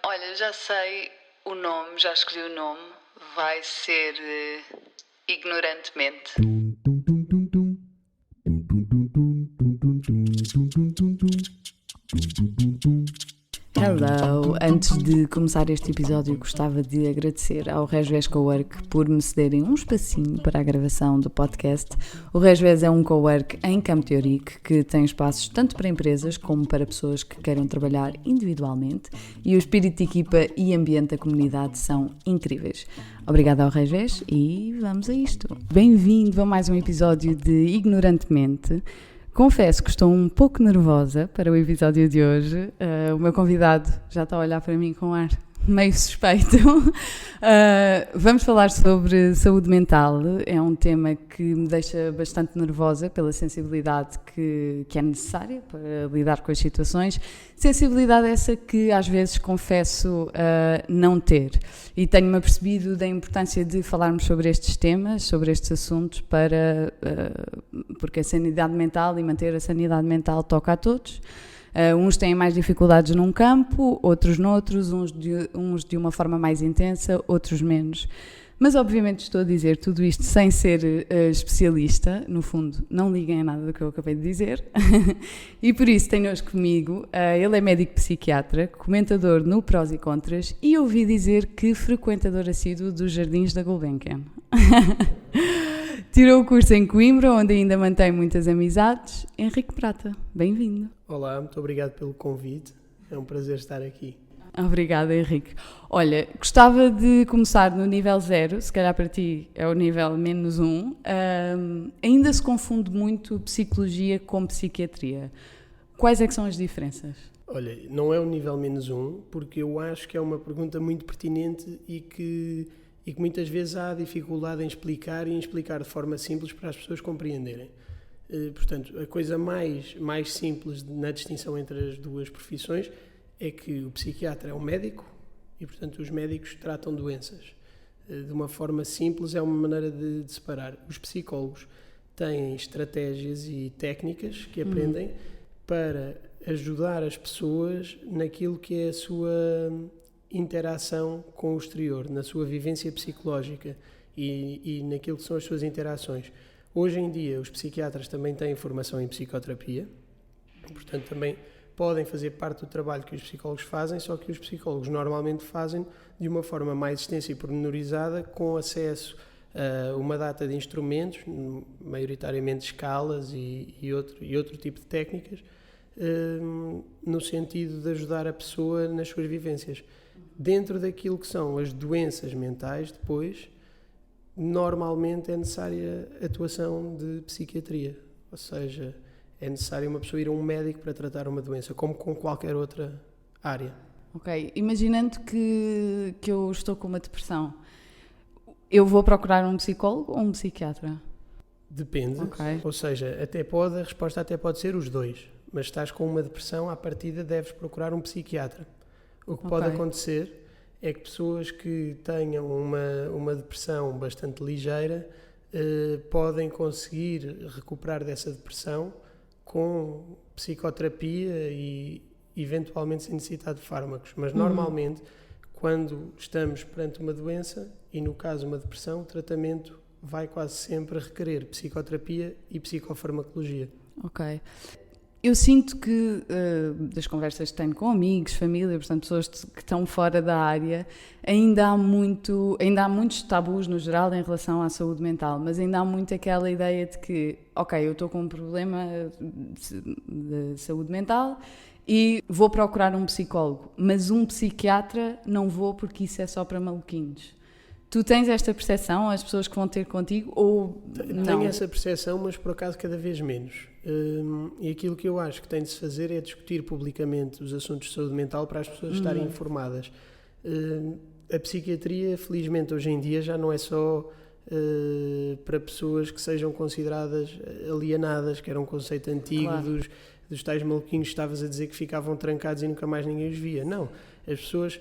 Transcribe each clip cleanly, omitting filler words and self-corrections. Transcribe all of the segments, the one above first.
Olha, já sei o nome, já escolhi o nome. Vai ser Ignorantemente. Hello! Antes de começar este episódio, gostava de agradecer ao Resvés Cowork por me cederem um espacinho para a gravação do podcast. O Resvés é um cowork em Campo de Ourique que tem espaços tanto para empresas como para pessoas que queiram trabalhar individualmente, e o espírito de equipa e ambiente da comunidade são incríveis. Obrigada ao Resvés e vamos a isto. Bem-vindo a mais um episódio de Ignorantemente. Confesso que estou um pouco nervosa para o episódio de hoje. O meu convidado já está a olhar para mim com ar meio suspeito. Vamos falar sobre saúde mental. É um tema que me deixa bastante nervosa pela sensibilidade que é necessária para lidar com as situações. Sensibilidade essa que às vezes confesso não ter. E tenho-me apercebido da importância de falarmos sobre estes temas, sobre estes assuntos, porque a sanidade mental e manter a sanidade mental toca a todos. Uns têm mais dificuldades num campo, outros noutros, uns de uma forma mais intensa, outros menos. Mas obviamente estou a dizer tudo isto sem ser especialista, no fundo não liguem a nada do que eu acabei de dizer. E por isso tenho hoje comigo, ele é médico psiquiatra, comentador no Prós e Contras e ouvi dizer que frequentador assíduo dos Jardins da Gulbenkian. Tirou o curso em Coimbra, onde ainda mantém muitas amizades. Henrique Prata, bem-vindo. Olá, muito obrigado pelo convite. É um prazer estar aqui. Obrigada, Henrique. Olha, gostava de começar no nível 0, se calhar para ti é o nível -1. Ainda se confunde muito psicologia com psiquiatria. Quais é que são as diferenças? Olha, não é o nível -1, porque eu acho que é uma pergunta muito pertinente e que muitas vezes há dificuldade em explicar e em explicar de forma simples para as pessoas compreenderem. Portanto, a coisa mais simples na distinção entre as duas profissões é que o psiquiatra é um médico e, portanto, os médicos tratam doenças. De uma forma simples, é uma maneira de separar. Os psicólogos têm estratégias e técnicas que aprendem para ajudar as pessoas naquilo que é a sua interação com o exterior, na sua vivência psicológica e naquilo que são as suas interações. Hoje em dia, os psiquiatras também têm formação em psicoterapia, portanto, também podem fazer parte do trabalho que os psicólogos fazem, só que os psicólogos normalmente fazem de uma forma mais extensa e pormenorizada, com acesso a uma data de instrumentos, maioritariamente escalas e outro tipo de técnicas, no sentido de ajudar a pessoa nas suas vivências. Dentro daquilo que são as doenças mentais, depois, normalmente é necessária atuação de psiquiatria, ou seja, é necessário uma pessoa ir a um médico para tratar uma doença, como com qualquer outra área. Ok, imaginando que eu estou com uma depressão, eu vou procurar um psicólogo ou um psiquiatra? Depende, Okay. Ou seja, a resposta até pode ser os dois, mas se estás com uma depressão, à partida deves procurar um psiquiatra. O que pode acontecer é que pessoas que tenham uma depressão bastante ligeira podem conseguir recuperar dessa depressão com psicoterapia e eventualmente sem necessidade de fármacos. Mas normalmente, quando estamos perante uma doença, e no caso uma depressão, o tratamento vai quase sempre requerer psicoterapia e psicofarmacologia. Ok. Eu sinto que, das conversas que tenho com amigos, família, portanto, pessoas que estão fora da área, ainda há muitos tabus no geral em relação à saúde mental, mas ainda há muito aquela ideia de que, ok, eu estou com um problema de saúde mental e vou procurar um psicólogo, mas um psiquiatra não vou porque isso é só para maluquinhos. Tu tens esta percepção, as pessoas que vão ter contigo, ou não? Tenho essa percepção, mas por acaso cada vez menos. E aquilo que eu acho que tem de se fazer é discutir publicamente os assuntos de saúde mental para as pessoas estarem informadas. A psiquiatria, felizmente, hoje em dia já não é só para pessoas que sejam consideradas alienadas, que era um conceito antigo dos tais maluquinhos que estavas a dizer que ficavam trancados e nunca mais ninguém os via. Não, as pessoas,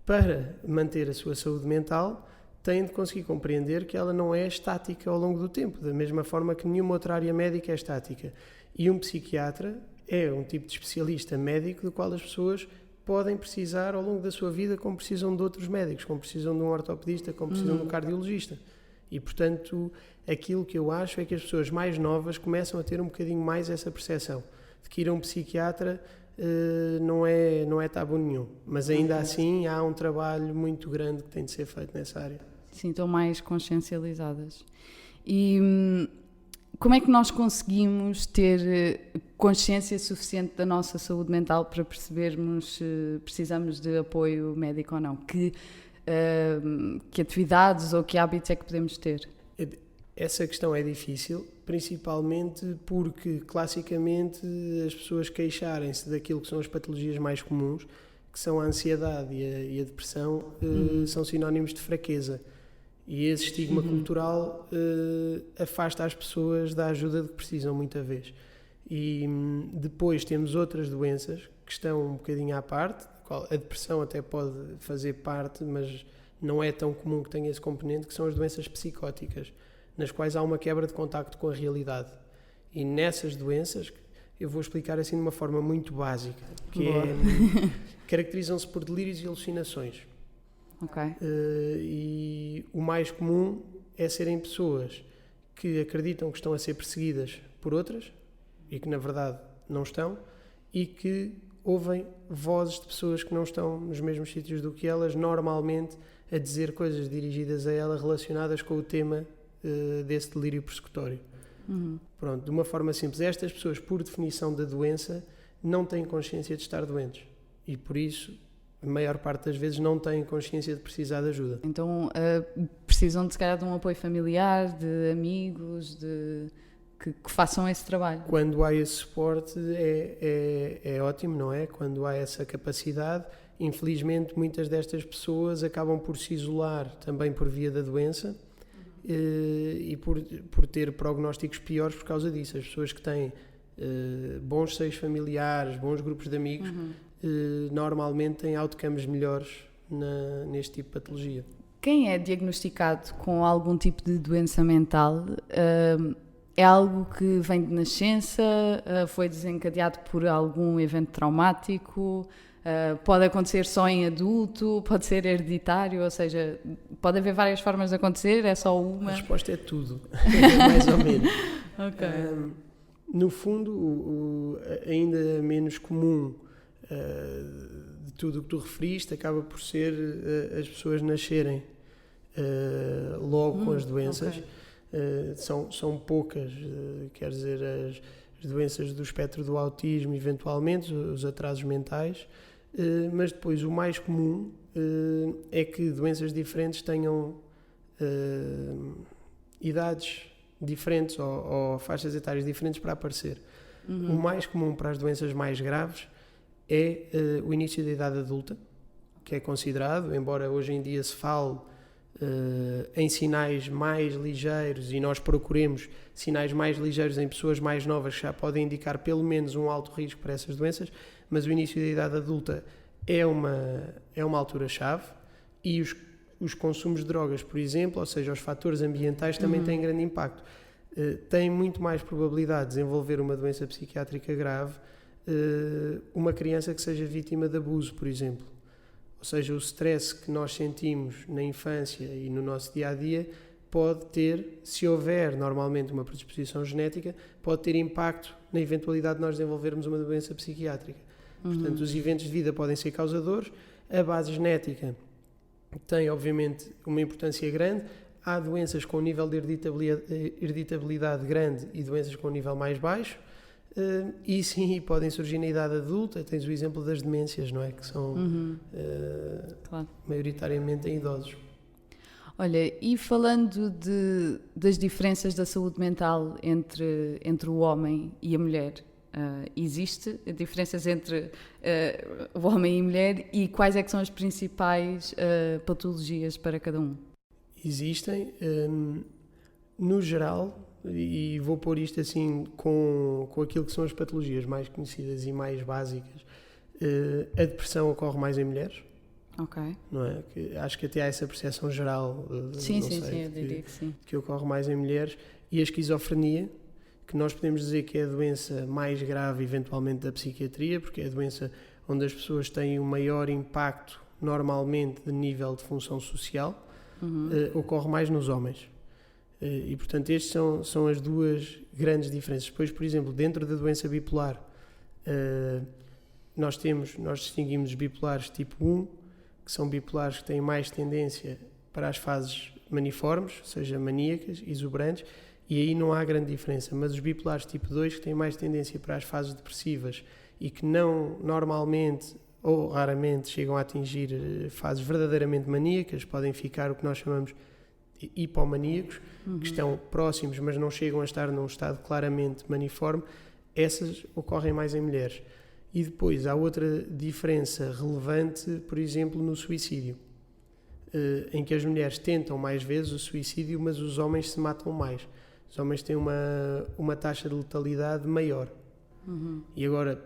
para manter a sua saúde mental, têm de conseguir compreender que ela não é estática ao longo do tempo, da mesma forma que nenhuma outra área médica é estática. E um psiquiatra é um tipo de especialista médico do qual as pessoas podem precisar ao longo da sua vida, como precisam de outros médicos, como precisam de um ortopedista, como precisam de um cardiologista. E, portanto, aquilo que eu acho é que as pessoas mais novas começam a ter um bocadinho mais essa percepção de que ir a um psiquiatra não é tabu nenhum. Mas ainda assim há um trabalho muito grande que tem de ser feito nessa área. Sim, estão mais consciencializadas. E como é que nós conseguimos ter consciência suficiente da nossa saúde mental para percebermos se precisamos de apoio médico ou não? Que atividades ou que hábitos é que podemos ter? Essa questão é difícil, principalmente porque, classicamente, as pessoas queixarem-se daquilo que são as patologias mais comuns, que são a ansiedade e a depressão, são sinónimos de fraqueza. E esse estigma cultural afasta as pessoas da ajuda de que precisam, muitas vezes. E depois temos outras doenças que estão um bocadinho à parte, a depressão até pode fazer parte, mas não é tão comum que tenha esse componente, que são as doenças psicóticas, nas quais há uma quebra de contacto com a realidade. E nessas doenças, eu vou explicar assim de uma forma muito básica, que caracterizam-se por delírios e alucinações. Okay. E o mais comum é serem pessoas que acreditam que estão a ser perseguidas por outras e que na verdade não estão, e que ouvem vozes de pessoas que não estão nos mesmos sítios do que elas, normalmente a dizer coisas dirigidas a ela relacionadas com o tema desse delírio persecutório. Pronto, de uma forma simples, estas pessoas, por definição da doença, não têm consciência de estar doentes e por isso a maior parte das vezes não têm consciência de precisar de ajuda. Então precisam se calhar de um apoio familiar, de amigos, que façam esse trabalho. Quando há esse suporte é ótimo, não é? Quando há essa capacidade, infelizmente muitas destas pessoas acabam por se isolar também por via da doença e por ter prognósticos piores por causa disso. As pessoas que têm bons seios familiares, bons grupos de amigos, normalmente têm outcomes melhores neste tipo de patologia. Quem é diagnosticado com algum tipo de doença mental é algo que vem de nascença, foi desencadeado por algum evento traumático, pode acontecer só em adulto, pode ser hereditário, ou seja, pode haver várias formas de acontecer, é só uma? A resposta é tudo, mais ou menos. Okay. No fundo, ainda menos comum de tudo o que tu referiste acaba por ser as pessoas nascerem logo com as doenças. Okay. São poucas, quer dizer, as doenças do espectro do autismo, eventualmente, os atrasos mentais, mas depois o mais comum é que doenças diferentes tenham idades diferentes ou faixas etárias diferentes para aparecer. O mais comum para as doenças mais graves é o início da idade adulta, que é considerado, embora hoje em dia se fale em sinais mais ligeiros e nós procuremos sinais mais ligeiros em pessoas mais novas que já podem indicar pelo menos um alto risco para essas doenças, mas o início da idade adulta é uma altura-chave e os consumos de drogas, por exemplo, ou seja, os fatores ambientais também têm grande impacto. Tem muito mais probabilidade de desenvolver uma doença psiquiátrica grave uma criança que seja vítima de abuso, por exemplo. Ou seja, o stress que nós sentimos na infância e no nosso dia-a-dia pode ter, se houver normalmente uma predisposição genética, pode ter impacto na eventualidade de nós desenvolvermos uma doença psiquiátrica. Portanto, os eventos de vida podem ser causadores, a base genética tem, obviamente, uma importância grande, há doenças com um nível de hereditabilidade grande e doenças com um nível mais baixo, e sim, podem surgir na idade adulta. Tens o exemplo das demências, não é? Que são claro, maioritariamente em idosos. Olha, e falando das diferenças da saúde mental entre o homem e a mulher, existe diferenças entre o homem e a mulher, e quais é que são as principais patologias para cada um? Existem, no geral, e vou pôr isto assim com aquilo que são as patologias mais conhecidas e mais básicas, a depressão ocorre mais em mulheres. Ok. Não é? Acho que até há essa percepção geral, sim, eu diria que sim, que ocorre mais em mulheres. E a esquizofrenia, que nós podemos dizer que é a doença mais grave eventualmente da psiquiatria, porque é a doença onde as pessoas têm um maior impacto normalmente de nível de função social, ocorre mais nos homens. E portanto estas são as duas grandes diferenças. Depois, por exemplo, dentro da doença bipolar, nós distinguimos os bipolares tipo 1, que são bipolares que têm mais tendência para as fases maniformes, ou seja, maníacas, exuberantes, e aí não há grande diferença. Mas os bipolares tipo 2, que têm mais tendência para as fases depressivas e que não normalmente ou raramente chegam a atingir fases verdadeiramente maníacas, podem ficar o que nós chamamos de hipomaníacos, que estão próximos, mas não chegam a estar num estado claramente maniforme, essas ocorrem mais em mulheres. E depois há outra diferença relevante, por exemplo, no suicídio, em que as mulheres tentam mais vezes o suicídio, mas os homens se matam mais. Os homens têm uma taxa de letalidade maior. E agora,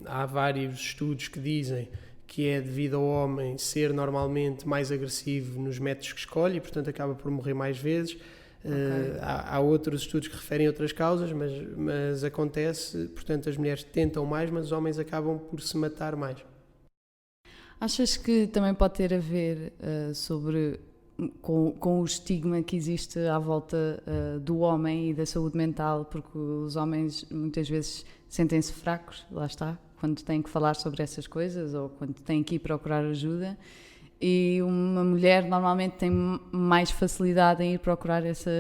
há vários estudos que dizem que é devido ao homem ser normalmente mais agressivo nos métodos que escolhe e, portanto, acaba por morrer mais vezes. Há outros estudos que referem a outras causas, mas acontece, portanto, as mulheres tentam mais, mas os homens acabam por se matar mais. Achas que também pode ter a ver com o estigma que existe à volta do homem e da saúde mental, porque os homens muitas vezes sentem-se fracos, lá está, quando têm que falar sobre essas coisas ou quando têm que ir procurar ajuda, e uma mulher normalmente tem mais facilidade em ir procurar essa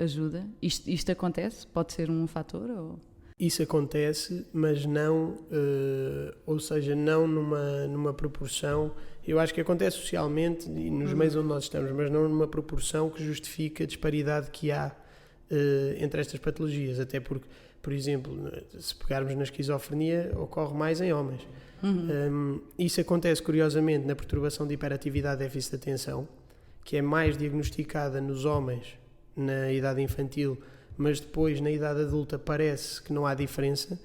ajuda. Isto acontece? Pode ser um fator? Ou... Isso acontece, mas não, ou seja, não numa proporção. Eu acho que acontece socialmente e nos meios onde nós estamos, mas não numa proporção que justifique a disparidade que há entre estas patologias. Até porque, por exemplo, se pegarmos na esquizofrenia, ocorre mais em homens. Isso acontece, curiosamente, na perturbação de hiperatividade e déficit de atenção, que é mais diagnosticada nos homens na idade infantil, mas depois na idade adulta parece que não há diferença,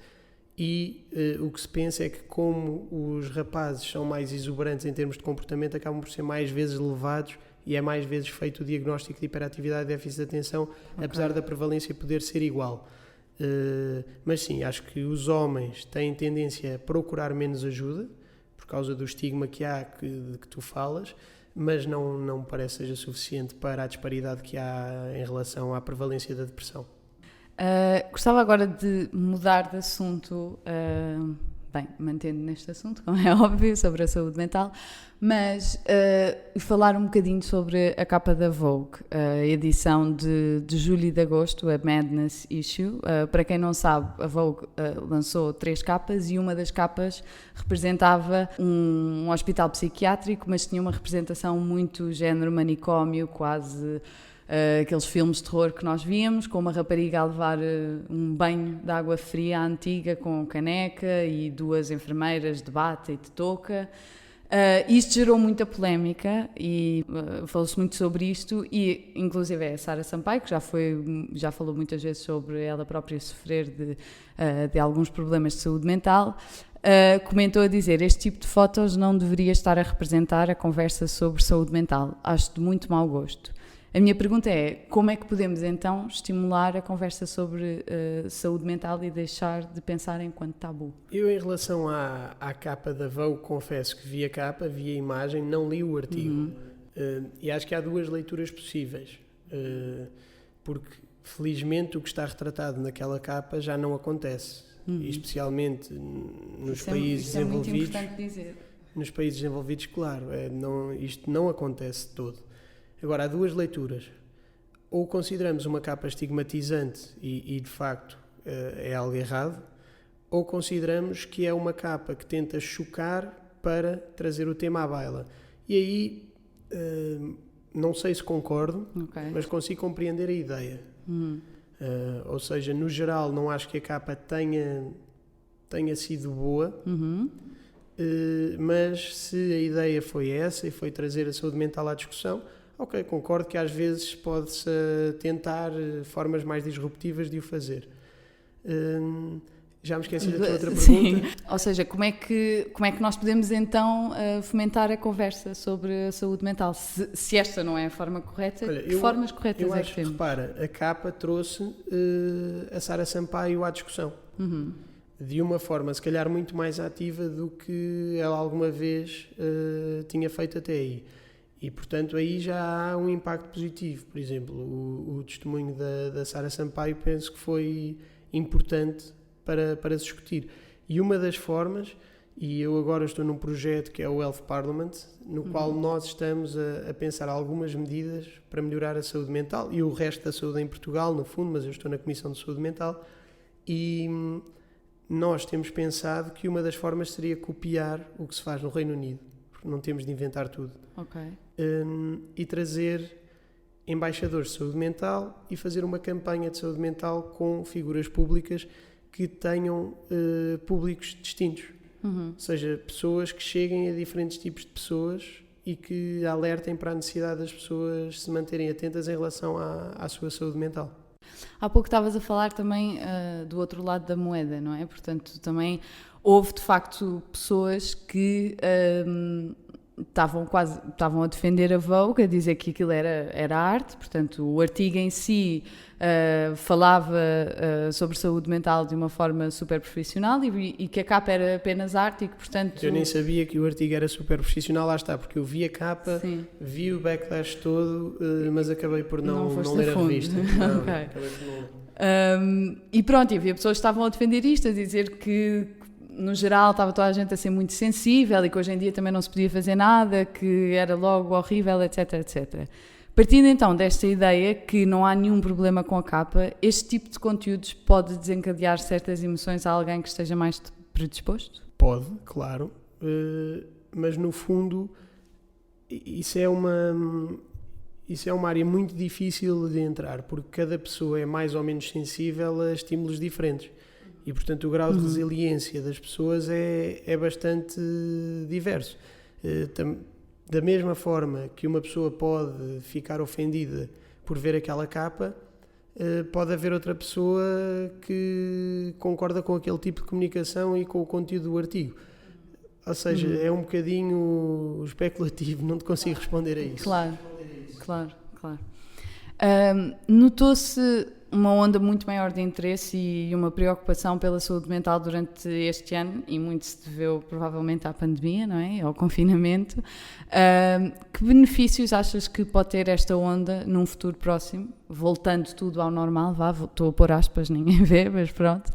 e o que se pensa é que como os rapazes são mais exuberantes em termos de comportamento, acabam por ser mais vezes levados e é mais vezes feito o diagnóstico de hiperatividade e déficit de atenção, apesar da prevalência poder ser igual. Mas sim, acho que os homens têm tendência a procurar menos ajuda, por causa do estigma que há de que tu falas, mas não me parece seja suficiente para a disparidade que há em relação à prevalência da depressão. Gostava agora de mudar de assunto, mantendo neste assunto, como é óbvio, sobre a saúde mental, mas falar um bocadinho sobre a capa da Vogue, a edição de julho e de agosto, a Madness Issue. Para quem não sabe, a Vogue lançou 3 capas e uma das capas representava um hospital psiquiátrico, mas tinha uma representação muito género manicômio, quase... aqueles filmes de terror que nós víamos, com uma rapariga a levar um banho de água fria antiga com caneca e 2 enfermeiras de bata e de touca. Isto gerou muita polémica e falou-se muito sobre isto, e inclusive a Sara Sampaio, que já falou muitas vezes sobre ela própria sofrer de alguns problemas de saúde mental, comentou a dizer: este tipo de fotos não deveria estar a representar a conversa sobre saúde mental, acho de muito mau gosto. A minha pergunta é, como é que podemos então estimular a conversa sobre saúde mental e deixar de pensar enquanto tabu? Eu, em relação à capa da Vogue, confesso que vi a capa, vi a imagem, não li o artigo. E acho que há 2 leituras possíveis, porque felizmente o que está retratado naquela capa já não acontece, e especialmente nos países desenvolvidos. Isso é muito importante dizer. Nos países desenvolvidos, claro, isto não acontece de todo. Agora, há 2 leituras. Ou consideramos uma capa estigmatizante e de facto é algo errado, ou consideramos que é uma capa que tenta chocar para trazer o tema à baila. E aí, não sei se concordo, mas consigo compreender a ideia. Ou seja, no geral, não acho que a capa tenha sido boa, mas se a ideia foi essa e foi trazer a saúde mental à discussão, ok, concordo que às vezes pode-se tentar formas mais disruptivas de o fazer. Já me esqueci da tua outra pergunta. Sim. Ou seja, como é que nós podemos então fomentar a conversa sobre a saúde mental? Se esta não é a forma correta, que formas corretas é que temos? Repara, a capa trouxe a Sara Sampaio à discussão. de uma forma se calhar muito mais ativa do que ela alguma vez tinha feito até aí. E, portanto, aí já há um impacto positivo. Por exemplo, o testemunho da Sara Sampaio penso que foi importante para discutir. E uma das formas, e eu agora estou num projeto que é o Health Parliament, no qual nós estamos a pensar algumas medidas para melhorar a saúde mental e o resto da saúde em Portugal, no fundo, mas eu estou na Comissão de Saúde Mental, e nós temos pensado que uma das formas seria copiar o que se faz no Reino Unido, porque não temos de inventar tudo. Okay. E trazer embaixadores de saúde mental e fazer uma campanha de saúde mental com figuras públicas que tenham públicos distintos. Ou seja, pessoas que cheguem a diferentes tipos de pessoas e que alertem para a necessidade das pessoas se manterem atentas em relação à sua saúde mental. Há pouco estavas a falar também do outro lado da moeda, não é? Portanto, também houve de facto pessoas que estavam a defender a Vogue, a dizer que aquilo era arte. Portanto, o artigo em si falava sobre saúde mental de uma forma super profissional e que a capa era apenas arte e que, portanto... Eu nem sabia que o artigo era super profissional, lá está, porque eu vi a capa, sim, vi o backlash todo, mas acabei por não ler a revista. Não, okay. Acabei por não ler. E pronto, havia pessoas que estavam a defender isto, a dizer que no geral estava toda a gente a ser muito sensível e que hoje em dia também não se podia fazer nada, que era logo horrível, etc, etc. Partindo então desta ideia que não há nenhum problema com a capa, este tipo de conteúdos pode desencadear certas emoções a alguém que esteja mais predisposto? Pode, claro, mas no fundo isso é uma área muito difícil de entrar, porque cada pessoa é mais ou menos sensível a estímulos diferentes. E, portanto, o grau de resiliência das pessoas é bastante diverso. Da mesma forma que uma pessoa pode ficar ofendida por ver aquela capa, pode haver outra pessoa que concorda com aquele tipo de comunicação e com o conteúdo do artigo. Ou seja, é um bocadinho especulativo, não te consigo responder a isso. Claro. Notou-se uma onda muito maior de interesse e uma preocupação pela saúde mental durante este ano, e muito se deveu provavelmente à pandemia, não é? Ao confinamento. Que benefícios achas que pode ter esta onda num futuro próximo, voltando tudo ao normal? Estou a pôr aspas, ninguém vê, mas pronto.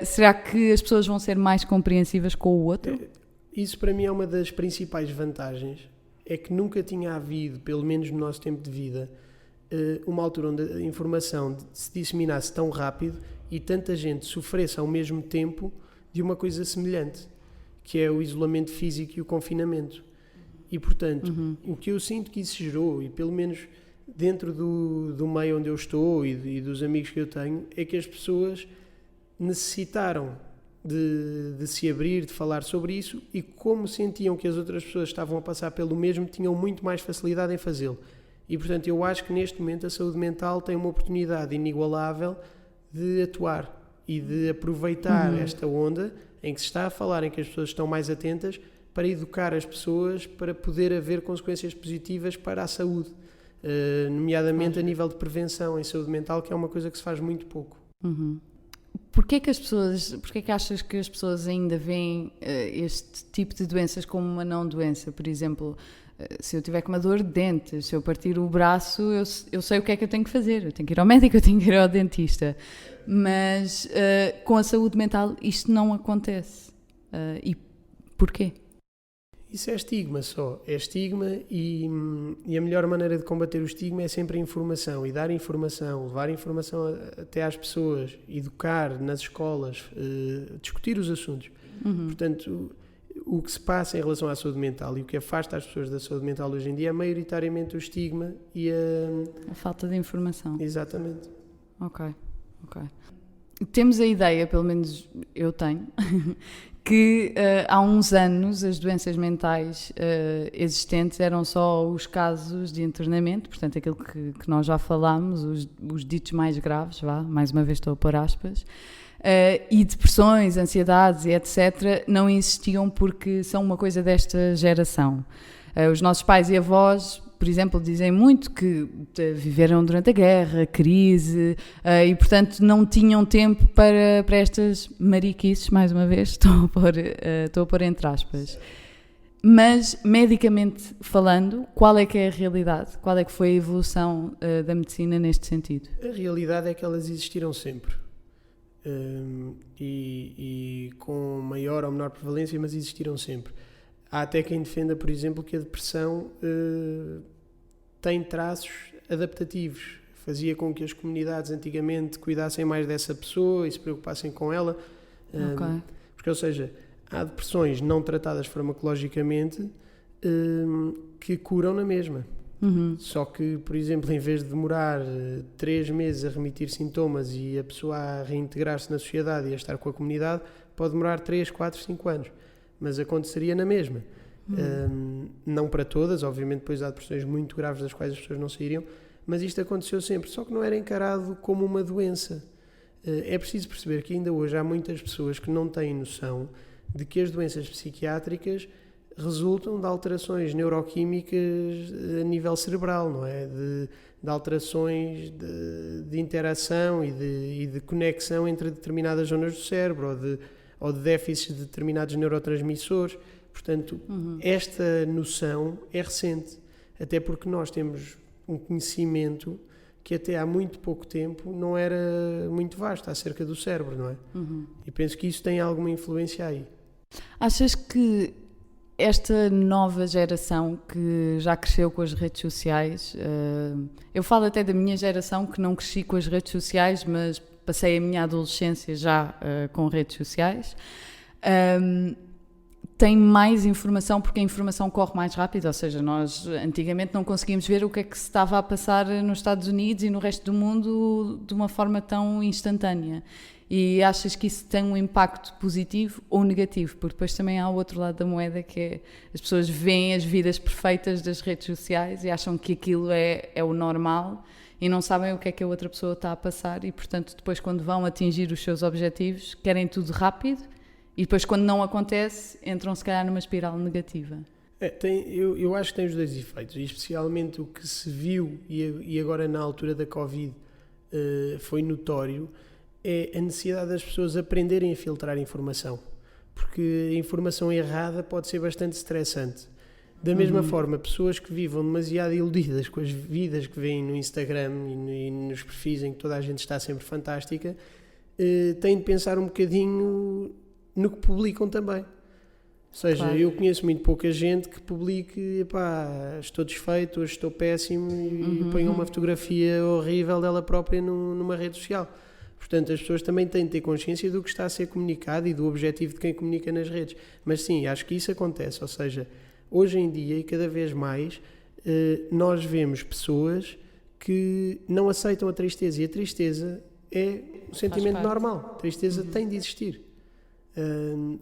Será que as pessoas vão ser mais compreensivas com o outro? Isso para mim é uma das principais vantagens, é que nunca tinha havido, pelo menos no nosso tempo de vida, uma altura onde a informação se disseminasse tão rápido e tanta gente sofresse ao mesmo tempo de uma coisa semelhante, que é o isolamento físico e o confinamento. E, portanto, o que eu sinto que isso gerou, e pelo menos dentro do meio onde eu estou e dos amigos que eu tenho, é que as pessoas necessitaram de se abrir, de falar sobre isso, e como sentiam que as outras pessoas estavam a passar pelo mesmo, tinham muito mais facilidade em fazê-lo. E, portanto, eu acho que neste momento a saúde mental tem uma oportunidade inigualável de atuar e de aproveitar esta onda em que se está a falar, em que as pessoas estão mais atentas, para educar as pessoas, para poder haver consequências positivas para a saúde, nomeadamente a nível de prevenção em saúde mental, que é uma coisa que se faz muito pouco. Porquê que achas que as pessoas ainda veem este tipo de doenças como uma não doença? Por exemplo, se eu tiver com uma dor de dentes, se eu partir o braço, eu sei o que é que eu tenho que fazer. Eu tenho que ir ao médico, eu tenho que ir ao dentista. Mas com a saúde mental isto não acontece. E porquê? Isso é estigma só. É estigma e a melhor maneira de combater o estigma é sempre a informação. E dar informação, levar informação até às pessoas, educar nas escolas, discutir os assuntos. Portanto, o que se passa em relação à saúde mental e o que afasta as pessoas da saúde mental hoje em dia é maioritariamente o estigma e a falta de informação. Exatamente. Ok. Temos a ideia, pelo menos eu tenho, que há uns anos as doenças mentais existentes eram só os casos de internamento, portanto aquilo que nós já falámos, os ditos mais graves, mais uma vez estou a pôr aspas, e depressões, ansiedades e etc. não existiam porque são uma coisa desta geração. Os nossos pais e avós por exemplo, dizem muito que viveram durante a guerra, crise, e portanto não tinham tempo para estas mariquices, mais uma vez, estou a pôr entre aspas. Mas, medicamente falando, qual é que é a realidade? Qual é que foi a evolução da medicina neste sentido? A realidade é que elas existiram sempre. E com maior ou menor prevalência, mas existiram sempre. Há até quem defenda, por exemplo, que a depressão tem traços adaptativos. Fazia com que as comunidades antigamente cuidassem mais dessa pessoa e se preocupassem com ela. Okay. Porque, ou seja, há depressões não tratadas farmacologicamente que curam na mesma. Uhum. Só que, por exemplo, em vez de demorar 3 meses a remitir sintomas e a pessoa a reintegrar-se na sociedade e a estar com a comunidade, pode demorar 3, 4, 5 anos. Mas aconteceria na mesma. Não para todas, obviamente depois há depressões muito graves das quais as pessoas não sairiam, mas isto aconteceu sempre, só que não era encarado como uma doença. É preciso perceber que ainda hoje há muitas pessoas que não têm noção de que as doenças psiquiátricas resultam de alterações neuroquímicas a nível cerebral, não é? De alterações de interação e de conexão entre determinadas zonas do cérebro ou de déficits de determinados neurotransmissores. Portanto, esta noção é recente, até porque nós temos um conhecimento que até há muito pouco tempo não era muito vasto acerca do cérebro, não é? E penso que isso tem alguma influência aí. Achas que esta nova geração que já cresceu com as redes sociais, eu falo até da minha geração que não cresci com as redes sociais, mas passei a minha adolescência já com redes sociais, tem mais informação porque a informação corre mais rápido, ou seja, nós antigamente não conseguíamos ver o que é que se estava a passar nos Estados Unidos e no resto do mundo de uma forma tão instantânea. E achas que isso tem um impacto positivo ou negativo? Porque depois também há o outro lado da moeda, que é as pessoas veem as vidas perfeitas das redes sociais e acham que aquilo é o normal e não sabem o que é que a outra pessoa está a passar e, portanto, depois quando vão atingir os seus objetivos, querem tudo rápido e depois quando não acontece, entram se calhar numa espiral negativa. Eu acho que tem os dois efeitos, e especialmente o que se viu e agora na altura da Covid foi notório, é a necessidade das pessoas aprenderem a filtrar informação, porque a informação errada pode ser bastante estressante. Da mesma forma, pessoas que vivam demasiado iludidas com as vidas que veem no Instagram e nos perfis em que toda a gente está sempre fantástica, têm de pensar um bocadinho no que publicam também. Ou seja, claro. Eu conheço muito pouca gente que publique, estou desfeito, hoje estou péssimo e ponha uma fotografia horrível dela própria numa rede social. Portanto, as pessoas também têm de ter consciência do que está a ser comunicado e do objetivo de quem comunica nas redes. Mas sim, acho que isso acontece. Ou seja, hoje em dia e cada vez mais, nós vemos pessoas que não aceitam a tristeza. E a tristeza é um sentimento normal. A tristeza tem de existir.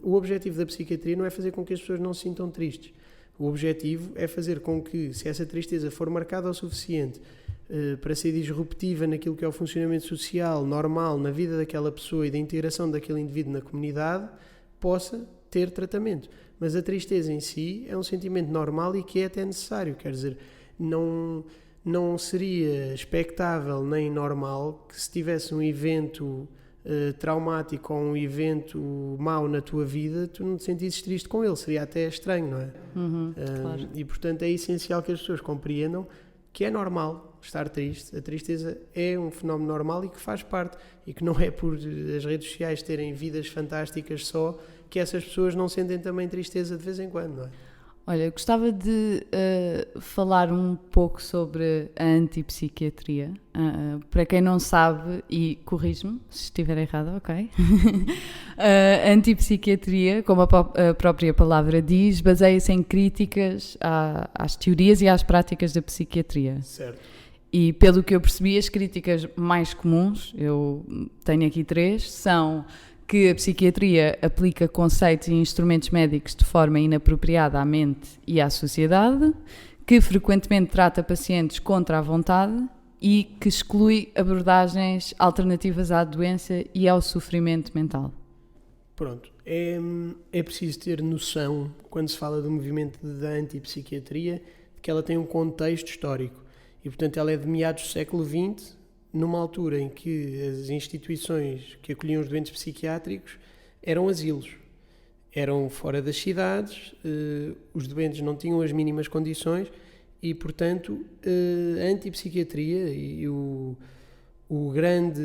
O objetivo da psiquiatria não é fazer com que as pessoas não se sintam tristes. O objetivo é fazer com que, se essa tristeza for marcada o suficiente para ser disruptiva naquilo que é o funcionamento social normal na vida daquela pessoa e da integração daquele indivíduo na comunidade, possa ter tratamento. Mas a tristeza em si é um sentimento normal e que é até necessário. Quer dizer, não seria expectável nem normal que se tivesse um evento traumático ou um evento mau na tua vida, tu não te sentisses triste com ele. Seria até estranho, não é? Claro. E, portanto, é essencial que as pessoas compreendam que é normal estar triste. A tristeza é um fenómeno normal e que faz parte. E que não é por as redes sociais terem vidas fantásticas só que essas pessoas não sentem também tristeza de vez em quando, não é? Olha, gostava de falar um pouco sobre a antipsiquiatria. Para quem não sabe, e corrige-me se estiver errada, ok? A antipsiquiatria, como a própria palavra diz, baseia-se em críticas às teorias e às práticas da psiquiatria. Certo. E pelo que eu percebi, as críticas mais comuns, eu tenho aqui 3, são que a psiquiatria aplica conceitos e instrumentos médicos de forma inapropriada à mente e à sociedade, que frequentemente trata pacientes contra a vontade e que exclui abordagens alternativas à doença e ao sofrimento mental. Pronto, é preciso ter noção, quando se fala do movimento da antipsiquiatria, que ela tem um contexto histórico. E, portanto, ela é de meados do século XX, numa altura em que as instituições que acolhiam os doentes psiquiátricos eram asilos. Eram fora das cidades, os doentes não tinham as mínimas condições e, portanto, a antipsiquiatria e o grande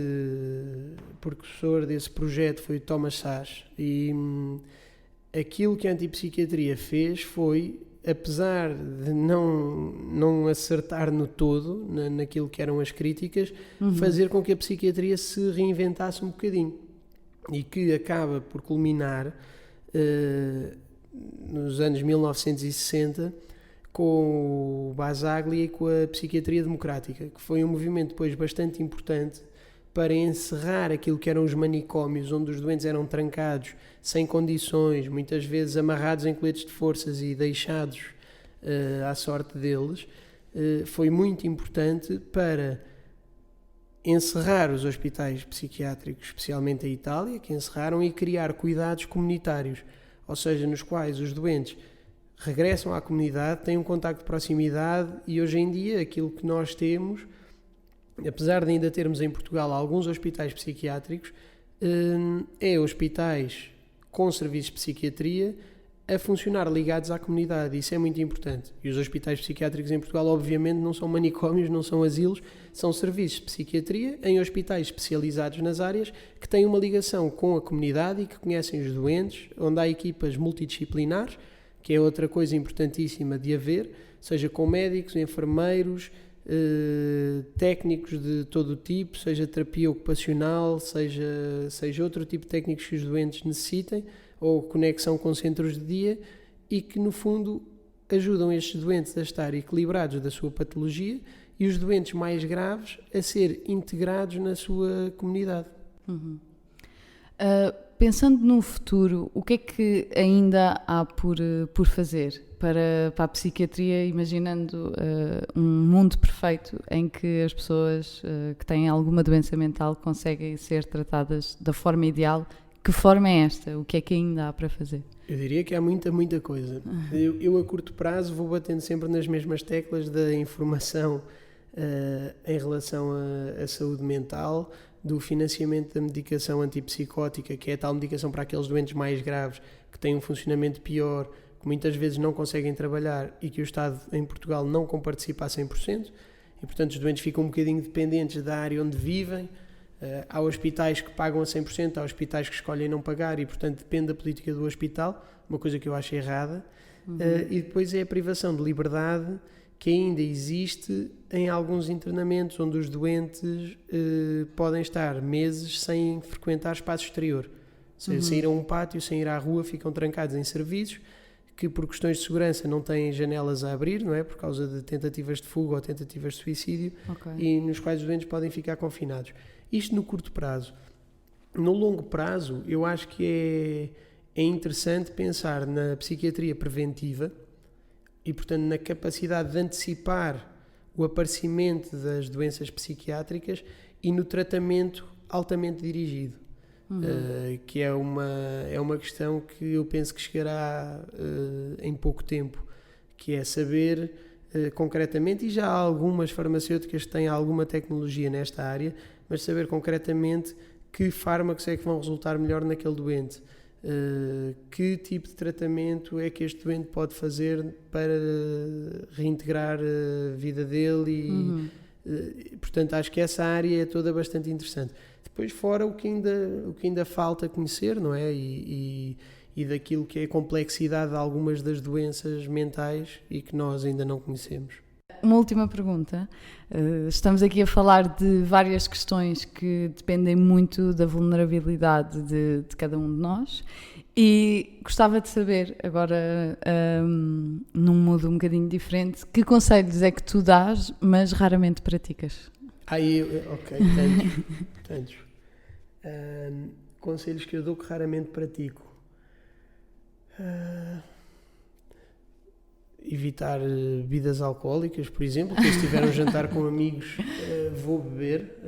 precursor desse projeto foi o Thomas Szasz. E aquilo que a antipsiquiatria fez foi, apesar de não acertar no todo, naquilo que eram as críticas, fazer com que a psiquiatria se reinventasse um bocadinho. E que acaba por culminar nos anos 1960 com o Basaglia e com a psiquiatria democrática, que foi um movimento depois bastante importante para encerrar aquilo que eram os manicômios, onde os doentes eram trancados, sem condições, muitas vezes amarrados em coletes de forças e deixados à sorte deles. Foi muito importante para encerrar os hospitais psiquiátricos, especialmente a Itália, que encerraram, e criar cuidados comunitários, ou seja, nos quais os doentes regressam à comunidade, têm um contacto de proximidade, e hoje em dia aquilo que nós temos, apesar de ainda termos em Portugal alguns hospitais psiquiátricos, é hospitais com serviços de psiquiatria a funcionar ligados à comunidade. Isso é muito importante. E os hospitais psiquiátricos em Portugal, obviamente, não são manicômios, não são asilos, são serviços de psiquiatria em hospitais especializados nas áreas que têm uma ligação com a comunidade e que conhecem os doentes, onde há equipas multidisciplinares, que é outra coisa importantíssima de haver, seja com médicos, enfermeiros, técnicos de todo o tipo, seja terapia ocupacional, seja outro tipo de técnicos que os doentes necessitem, ou conexão com centros de dia, e que no fundo ajudam estes doentes a estar equilibrados da sua patologia e os doentes mais graves a ser integrados na sua comunidade. Pensando no futuro, o que é que ainda há por fazer para a psiquiatria, imaginando um mundo perfeito em que as pessoas que têm alguma doença mental conseguem ser tratadas da forma ideal? Que forma é esta? O que é que ainda há para fazer? Eu diria que há muita coisa. Eu a curto prazo vou batendo sempre nas mesmas teclas da informação em relação à saúde mental, do financiamento da medicação antipsicótica, que é a tal medicação para aqueles doentes mais graves que têm um funcionamento pior, que muitas vezes não conseguem trabalhar e que o Estado em Portugal não comparticipa a 100%, e portanto os doentes ficam um bocadinho dependentes da área onde vivem. Há hospitais que pagam a 100%, há hospitais que escolhem não pagar e, portanto, depende da política do hospital, uma coisa que eu acho errada. E depois é a privação de liberdade que ainda existe em alguns internamentos, onde os doentes podem estar meses sem frequentar espaço exterior. Ou seja, sem ir a um pátio, sem ir à rua, ficam trancados em serviços que, por questões de segurança, não têm janelas a abrir, não é? Por causa de tentativas de fuga ou tentativas de suicídio, e nos quais os doentes podem ficar confinados. Isto no curto prazo. No longo prazo, eu acho que é interessante pensar na psiquiatria preventiva e, portanto, na capacidade de antecipar o aparecimento das doenças psiquiátricas e no tratamento altamente dirigido, que é uma questão que eu penso que chegará em pouco tempo, que é saber concretamente, e já há algumas farmacêuticas que têm alguma tecnologia nesta área, mas saber concretamente que fármacos é que vão resultar melhor naquele doente, que tipo de tratamento é que este doente pode fazer para reintegrar a vida dele e, portanto, acho que essa área é toda bastante interessante. Depois, fora o que ainda falta conhecer, não é? E daquilo que é a complexidade de algumas das doenças mentais e que nós ainda não conhecemos. Uma última pergunta. Estamos aqui a falar de várias questões que dependem muito da vulnerabilidade de cada um de nós, e gostava de saber, agora num modo um bocadinho diferente, que conselhos é que tu dás, mas raramente praticas? Ok, tantos. Conselhos que eu dou que raramente pratico. Evitar bebidas alcoólicas, por exemplo, que se estiver a jantar com amigos, vou beber.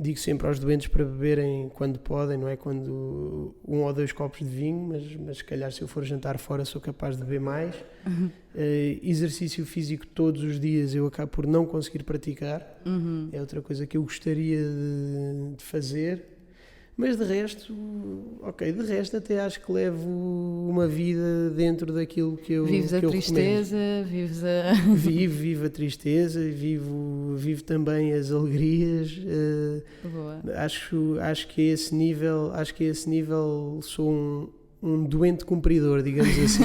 Digo sempre aos doentes para beberem quando podem, não é quando 1 ou 2 copos de vinho, mas se calhar se eu for jantar fora sou capaz de beber mais. Exercício físico todos os dias eu acabo por não conseguir praticar, é outra coisa que eu gostaria de fazer. Mas de resto até acho que levo uma vida dentro daquilo que eu Vives que a eu tristeza, recomendo. Vivo a tristeza, vivo também as alegrias. Boa. Acho que a esse nível sou um doente cumpridor, digamos assim.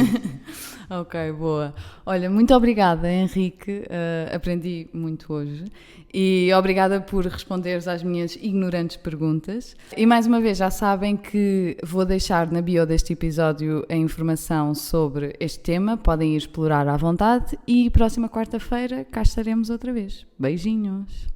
Ok, boa. Olha, muito obrigada, Henrique, aprendi muito hoje e obrigada por responderes às minhas ignorantes perguntas. E mais uma vez, já sabem que vou deixar na bio deste episódio a informação sobre este tema, podem ir explorar à vontade e próxima quarta-feira cá estaremos outra vez. Beijinhos!